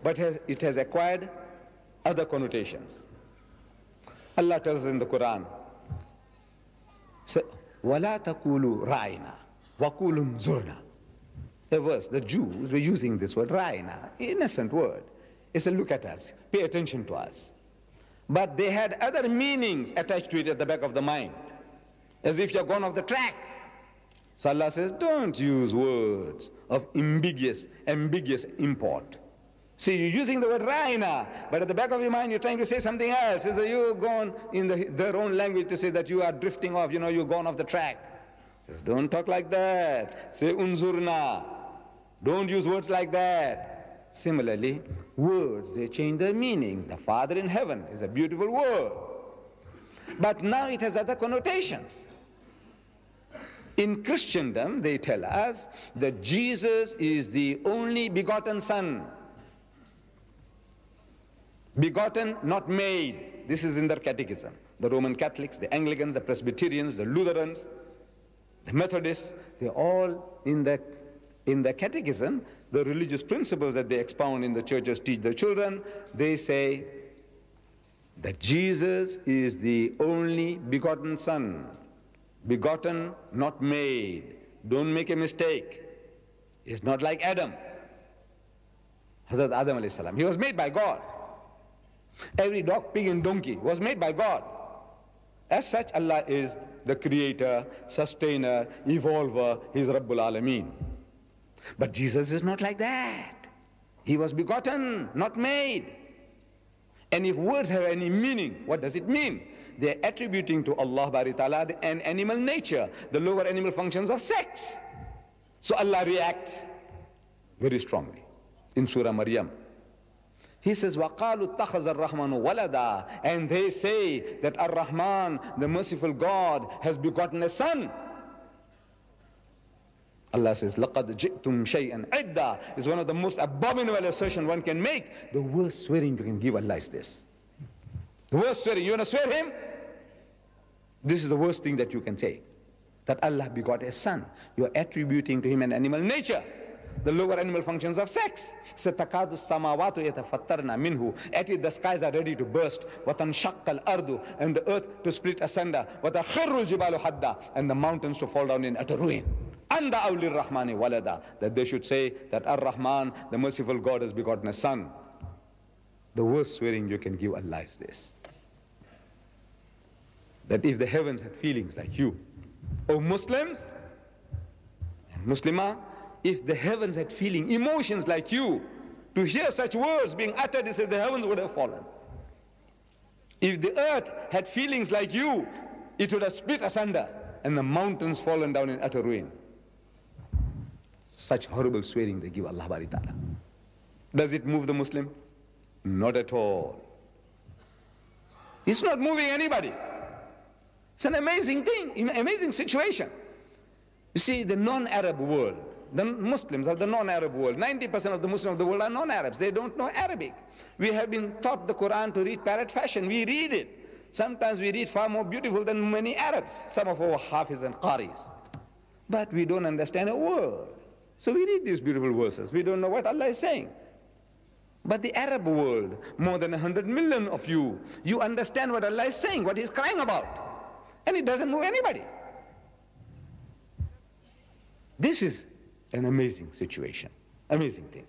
but it has acquired other connotations. Allah tells us in the Quran, وَلَا تَقُولُوا رَعِنَا وَقُولُوا انظُرْنَا. A verse, the Jews were using this word, ra'ina, innocent word. It's a look at us, pay attention to us. But they had other meanings attached to it at the back of the mind, as if you're gone off the track. So Allah says, don't use words of ambiguous import. See, you're using the word ra'ina, but at the back of your mind you're trying to say something else. So you've gone in their own language to say that you are drifting off, you've gone off the track. Says, don't talk like that. Say unzurna. Don't use words like that. Similarly, words, they change their meaning. The Father in heaven is a beautiful word, but now it has other connotations. In Christendom, they tell us that Jesus is the only begotten Son. Begotten, not made. This is in their catechism. The Roman Catholics, the Anglicans, the Presbyterians, the Lutherans, the Methodists, they're all in the catechism, the religious principles that they expound in the churches, teach their children. They say that Jesus is the only begotten Son. Begotten, not made. Don't make a mistake. It's not like Adam. Hazrat Adam alayhi salam. He was made by God. Every dog, pig and donkey was made by God. As such, Allah is the creator, sustainer, evolver. He is Rabbul Alameen. But Jesus is not like that. He was begotten, not made. And if words have any meaning, what does it mean? They're attributing to Allah Bari Ta'ala an animal nature, the lower animal functions of sex. So Allah reacts very strongly in Surah Maryam. He says, وَقَالُوا اتَّخَذَ الرَّحْمَنُ وَلَدًا. And they say that Ar-Rahman, the merciful God, has begotten a son. Allah says, لَقَدْ جِئْتُمْ شَيْئًا عِدًّا. It's one of the most abominable assertions one can make. The worst swearing you can give Allah is this. The worst swearing, you want to swear him? This is the worst thing that you can say. That Allah begot a son. You are attributing to him an animal nature, the lower animal functions of sex. سَتَكَادُ السَّمَاوَاتُ يَتَفَطَّرْنَ مِنْهُ. At it the skies are ready to burst. وَتَنْشَقَّ الْأَرْضُ. And the earth to split asunder. وَتَخِرُّ الْجِبَالُ حَدًّا. And the mountains to fall down in utter ruin. أَنْ دَعَوْا لِلرَّحْمَنِ وَلَدًا. That they should say that Ar-Rahman, the merciful God, has begotten a son. The worst swearing you can give Allah is this. That if the heavens had feelings like you, O Muslims and Muslimah, if the heavens had feeling, emotions like you, to hear such words being uttered, he said the heavens would have fallen. If the earth had feelings like you, it would have split asunder and the mountains fallen down in utter ruin. Such horrible swearing they give Allah Bari Ta'ala. Does it move the Muslim? Not at all. It's not moving anybody. It's an amazing thing, amazing situation. You see, the non-Arab world, the Muslims of the non-Arab world, 90% of the Muslims of the world are non-Arabs. They don't know Arabic. We have been taught the Quran to read parrot fashion. We read it. Sometimes we read far more beautiful than many Arabs, some of our Hafiz and Qaris. But we don't understand a word. So we read these beautiful verses. We don't know what Allah is saying. But the Arab world, more than 100 million of you, you understand what Allah is saying, what He's crying about. And it doesn't move anybody. This is an amazing situation, amazing thing.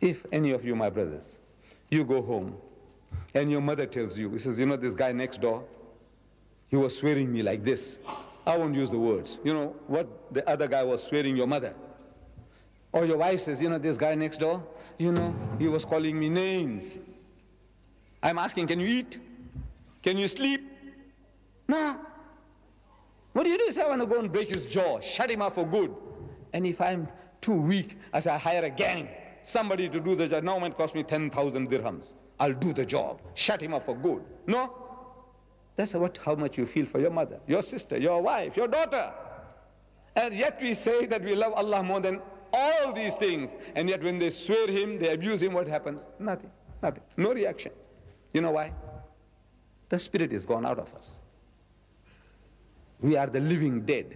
If any of you, my brothers, you go home and your mother tells you, he says, you know this guy next door, he was swearing me like this. I won't use the words. You know what the other guy was swearing your mother. Or your wife says, you know this guy next door, you know, he was calling me names. I'm asking, can you eat? Can you sleep? No. What do? You say, I want to go and break his jaw, shut him up for good. And if I'm too weak, I say, I hire a gang, somebody to do the job. Now it might cost me 10,000 dirhams. I'll do the job, shut him up for good. No? That's how much you feel for your mother, your sister, your wife, your daughter. And yet we say that we love Allah more than all these things. And yet when they swear him, they abuse him, what happens? Nothing, nothing, no reaction. You know why? The spirit is gone out of us. We are the living dead.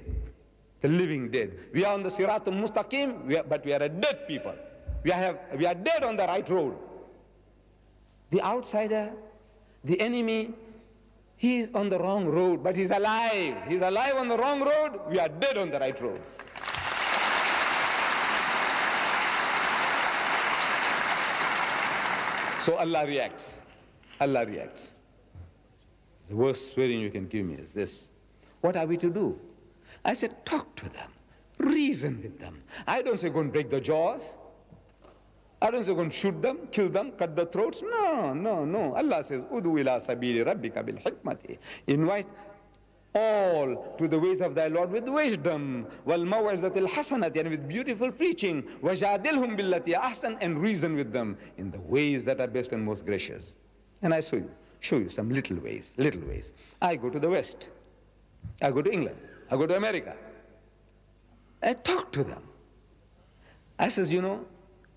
The living dead. We are on the Siratul Mustaqim, but we are a dead people. We are dead on the right road. The outsider, the enemy, he is on the wrong road, but he's alive. He's alive on the wrong road. We are dead on the right road. So Allah reacts. Allah reacts. The worst swearing you can give me is this. What are we to do? I said, talk to them. Reason with them. I don't say go and break the jaws. I don't say go and shoot them, kill them, cut the throats. No, no, no. Allah says, Udu ila sabili rabbika bil hikmati. Invite all to the ways of thy Lord with wisdom. Wal mawazatil hasanati, and with beautiful preaching. Wajadilhum billati ahsan, and reason with them in the ways that are best and most gracious. And I show you some little ways. I go to the West. I go to England. I go to America. I talk to them. I says, you know,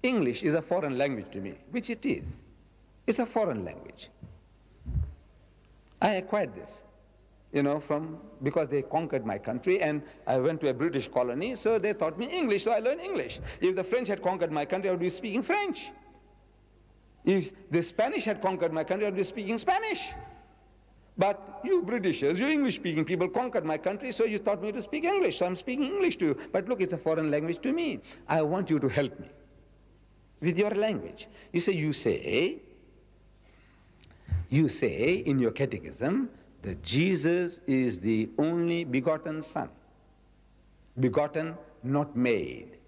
English is a foreign language to me, which it is. It's a foreign language. I acquired this, you know, because they conquered my country, and I went to a British colony, so they taught me English, so I learned English. If the French had conquered my country, I would be speaking French. If the Spanish had conquered my country, I would be speaking Spanish. But you Britishers, you English-speaking people conquered my country, so you taught me to speak English, so I'm speaking English to you. But look, it's a foreign language to me. I want you to help me with your language. You say in your catechism that Jesus is the only begotten Son. Begotten, not made.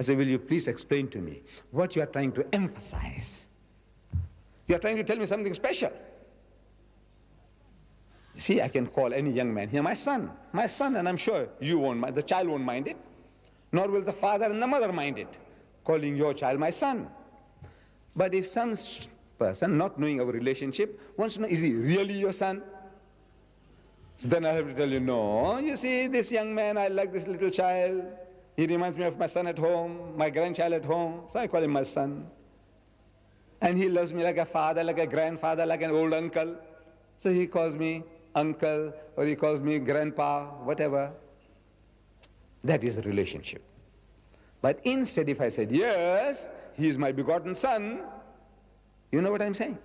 I say, will you please explain to me what you are trying to emphasize? You are trying to tell me something special. You see, I can call any young man here my son, and I'm sure you won't mind, the child won't mind it, nor will the father and the mother mind it, calling your child my son. But if some person, not knowing our relationship, wants to know, is he really your son? So then I have to tell you, no, you see, this young man, I like this little child. He reminds me of my son at home, my grandchild at home, so I call him my son. And he loves me like a father, like a grandfather, like an old uncle. So he calls me uncle, or he calls me grandpa, whatever. That is a relationship. But instead, if I said, yes, he is my begotten son, you know what I'm saying?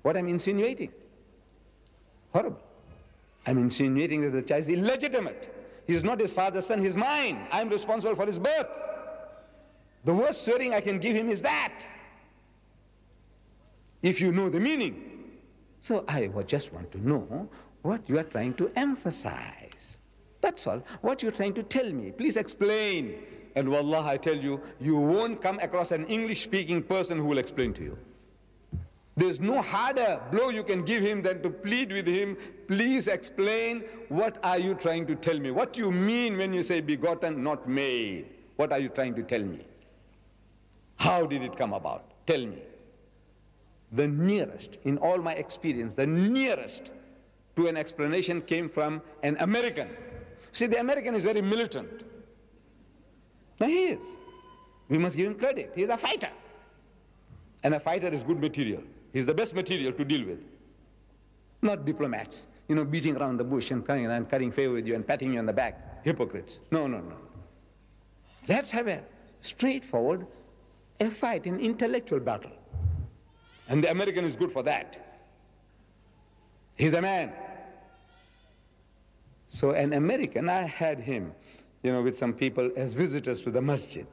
What I'm insinuating? Horrible. I'm insinuating that the child is illegitimate. He's not his father's son, he's mine. I'm responsible for his birth. The worst swearing I can give him is that, if you know the meaning. So I just want to know what you are trying to emphasize. That's all. What you're trying to tell me. Please explain. And wallah, I tell you, you won't come across an English-speaking person who will explain to you. There's no harder blow you can give him than to plead with him, please explain, what are you trying to tell me? What do you mean when you say begotten, not made? What are you trying to tell me? How did it come about? Tell me. The nearest, in all my experience, the nearest to an explanation came from an American. See, the American is very militant. Now he is. We must give him credit. He is a fighter. And a fighter is good material. He's the best material to deal with. Not diplomats, you know, beating around the bush and cutting favor with you and patting you on the back. Hypocrites. No, no, no. Let's have a straightforward, a fight, an intellectual battle. And the American is good for that. He's a man. So an American, I had him, you know, with some people as visitors to the masjid.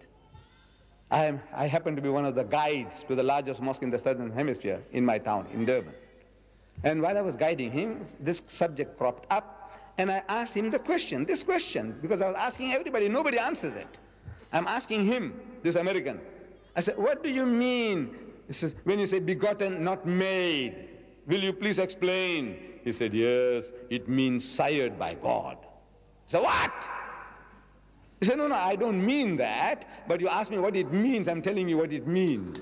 I happen to be one of the guides to the largest mosque in the southern hemisphere in my town, in Durban. And while I was guiding him, this subject cropped up, and I asked him this question, because I was asking everybody, nobody answers it. I'm asking him, this American. I said, what do you mean? He says, when you say begotten, not made, will you please explain? He said, yes, it means sired by God. I said, what? He said, no, no, I don't mean that, but you asked me what it means, I'm telling you what it means.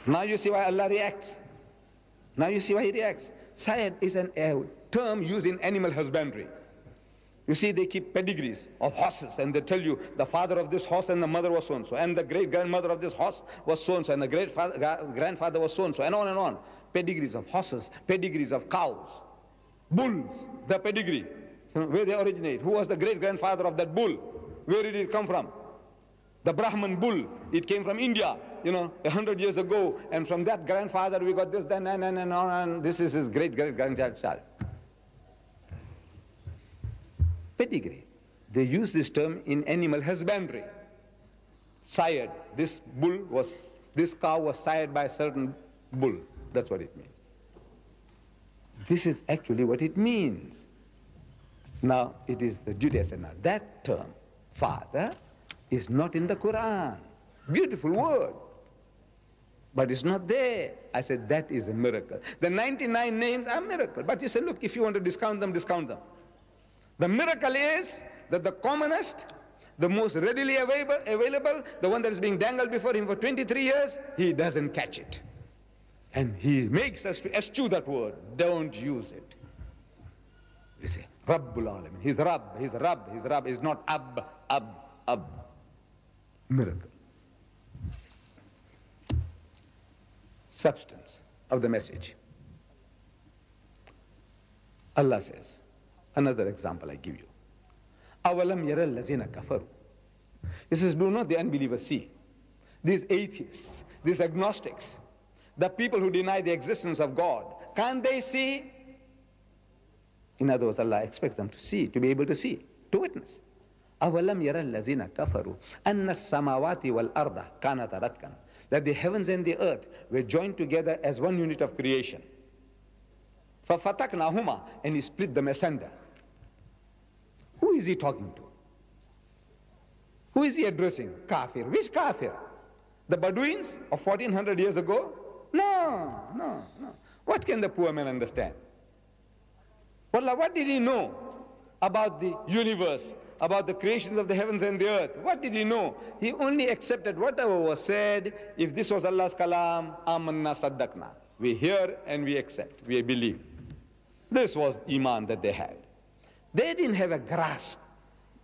Now you see why Allah reacts. Now you see why he reacts. Sired is a term used in animal husbandry. You see, they keep pedigrees of horses, and they tell you the father of this horse and the mother was so-and-so, and the great-grandmother of this horse was so-and-so, and the great-grandfather was so-and-so, and on and on. Pedigrees of horses, pedigrees of cows, bulls, the pedigree. So where they originate? Who was the great-grandfather of that bull? Where did it come from? The Brahman bull. It came from India, 100 years ago. And from that grandfather we got this, then, and this is his great-great-grandchild. Pedigree. They use this term in animal husbandry. Sired. This cow was sired by a certain bull. That's what it means. This is actually what it means. Now, it is the Judaism. Now, that term, father, is not in the Quran. Beautiful word. But it's not there. I said, that is a miracle. The 99 names are miracle. But you say, look, if you want to discount them, discount them. The miracle is that the commonest, the most readily available, the one that is being dangled before him for 23 years, he doesn't catch it. And he makes us to eschew that word. Don't use it. You see, Rabbul Alamin. He's Rabb, he's Rabb, he's Rabb. He's not Ab. Miracle. Substance of the message. Allah says, another example I give you. Awalam yara allazina kafaru. He says, do not the unbelievers see? These atheists, these agnostics, the people who deny the existence of God, can't they see? In other words, Allah expects them to see, to be able to see, to witness. أَوَلَمْ يَرَى الَّذِينَ كَفَرُوا أَنَّ السَّمَاوَاتِ وَالْأَرْضَ كَانَتَ رَتْقًا. That the heavens and the earth were joined together as one unit of creation. فَفَتَقْنَاهُمَا. And he split them asunder. Who is he talking to? Who is he addressing? Kafir. Which kafir? The Bedouins of 1400 years ago? No. What can the poor man understand? Wallah, what did he know about the universe, about the creations of the heavens and the earth? What did he know? He only accepted whatever was said. If this was Allah's kalam, amanna saddaqna. We hear and we accept, we believe. This was iman that they had. They didn't have a grasp.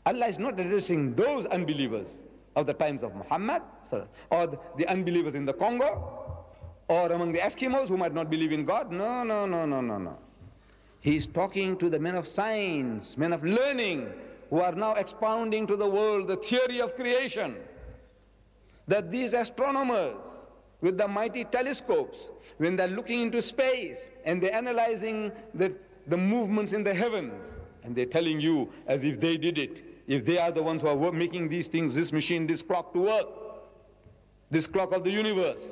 Allah is not addressing those unbelievers of the times of Muhammad, or the unbelievers in the Congo, or among the Eskimos who might not believe in God. No. He is talking to the men of science, men of learning, who are now expounding to the world the theory of creation. That these astronomers, with the mighty telescopes, when they're looking into space and they're analyzing the movements in the heavens, and they're telling you as if they did it, if they are the ones who are making these things, this machine, this clock to work, this clock of the universe,